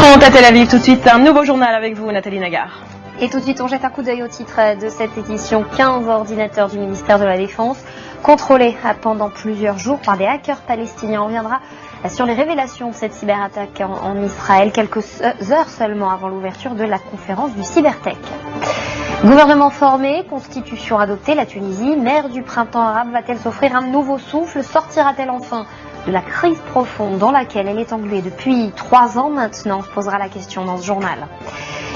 Rentrons à Tel Aviv tout de suite, un nouveau journal avec vous, Nathalie Nagar. Et tout de suite, on jette un coup d'œil au titre de cette édition. 15 ordinateurs du ministère de la Défense contrôlés pendant plusieurs jours par des hackers palestiniens. On reviendra sur les révélations de cette cyberattaque en Israël, quelques heures seulement avant l'ouverture de la conférence du Cybertech. Gouvernement formé, constitution adoptée, la Tunisie, mère du printemps arabe, va-t-elle s'offrir un nouveau souffle? Sortira-t-elle enfin de la crise profonde dans laquelle elle est engluée depuis 3 ans maintenant? On se posera la question dans ce journal.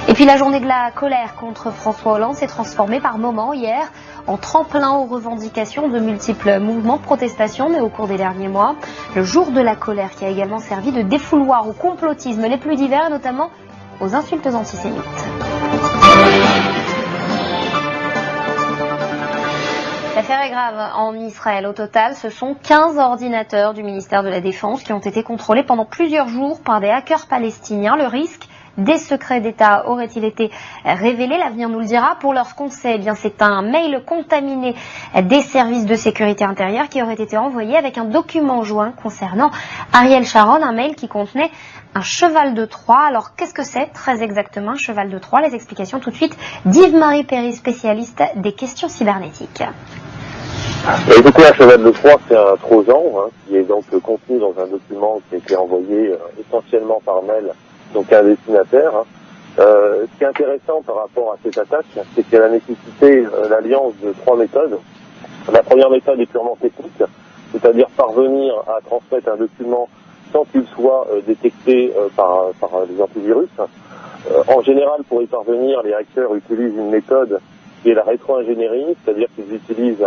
Et puis la journée de la colère contre François Hollande s'est transformée par moments hier en tremplin aux revendications de multiples mouvements de protestation, mais au cours des derniers mois, le jour de la colère qui a également servi de défouloir au complotisme les plus divers et notamment aux insultes antisémites. L'affaire est grave en Israël. Au total, ce sont 15 ordinateurs du ministère de la Défense qui ont été contrôlés pendant plusieurs jours par des hackers palestiniens. Le risque des secrets d'État aurait-il été révélé? L'avenir nous le dira. Pour l'heure, ce qu'on sait, eh bien, c'est un mail contaminé des services de sécurité intérieure qui aurait été envoyé avec un document joint concernant Ariel Sharon, un mail qui contenait un cheval de Troie. Alors, qu'est-ce que c'est très exactement un cheval de Troie? Les explications tout de suite d'Yves-Marie Perry, spécialiste des questions cybernétiques. Écoutez, un cheval de Troie, c'est un trojan qui est donc contenu dans un document qui a été envoyé essentiellement par mail donc à un destinataire. Ce qui est intéressant par rapport à cette attaque, c'est qu'elle a nécessité l'alliance de 3 méthodes. La première méthode est purement technique, c'est-à-dire parvenir à transmettre un document sans qu'il soit détecté par les antivirus. En général, pour y parvenir, les hackers utilisent une méthode qui est la rétro-ingénierie, c'est-à-dire qu'ils utilisent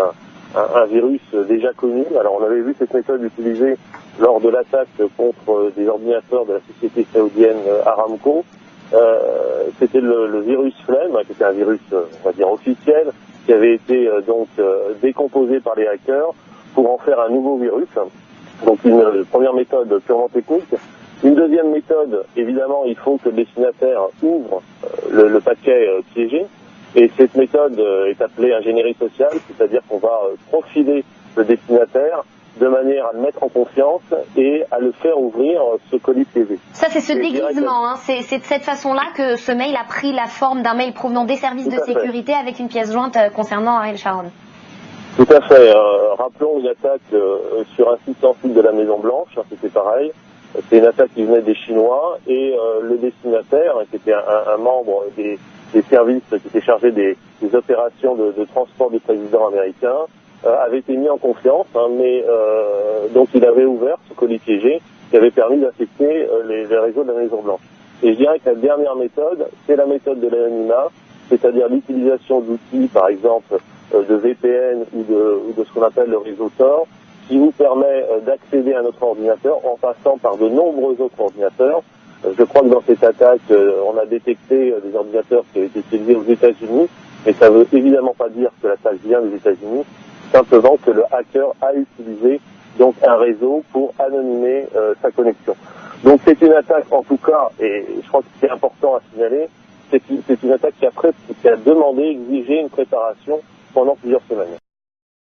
un virus déjà connu. Alors on avait vu cette méthode utilisée lors de l'attaque contre des ordinateurs de la société saoudienne Aramco. C'était le virus Flemme, qui était un virus, on va dire, officiel, qui avait été donc décomposé par les hackers pour en faire un nouveau virus. Donc une première méthode purement technique. Une deuxième méthode, évidemment, il faut que le destinataire ouvre le paquet piégé. Et cette méthode est appelée ingénierie sociale, c'est-à-dire qu'on va profiler le destinataire de manière à le mettre en confiance et à le faire ouvrir ce colis piégé. Ça, c'est ce déguisement, c'est de cette façon-là que ce mail a pris la forme d'un mail provenant des services de sécurité avec une pièce jointe concernant Ariel Sharon. Tout à fait. Rappelons une attaque sur un site sensible de la Maison Blanche, c'était pareil. C'est une attaque qui venait des Chinois et le destinataire, qui était un membre des services qui étaient chargés des opérations de transport du président américain, avait été mis en confiance, mais donc il avait ouvert ce colis piégé qui avait permis d'affecter les réseaux de la Maison Blanche. Et je dirais que la dernière méthode, c'est la méthode de l'anonymat, c'est-à-dire l'utilisation d'outils, par exemple, de VPN ou de ce qu'on appelle le réseau Tor, qui vous permet d'accéder à notre ordinateur en passant par de nombreux autres ordinateurs. Je crois que dans cette attaque, on a détecté des ordinateurs qui avaient été utilisés aux États-Unis, mais ça ne veut évidemment pas dire que l'attaque vient des États-Unis, simplement que le hacker a utilisé donc un réseau pour anonymer sa connexion. Donc c'est une attaque en tout cas, et je crois que c'est important à signaler, c'est une attaque qui a demandé, exigé une préparation pendant plusieurs semaines.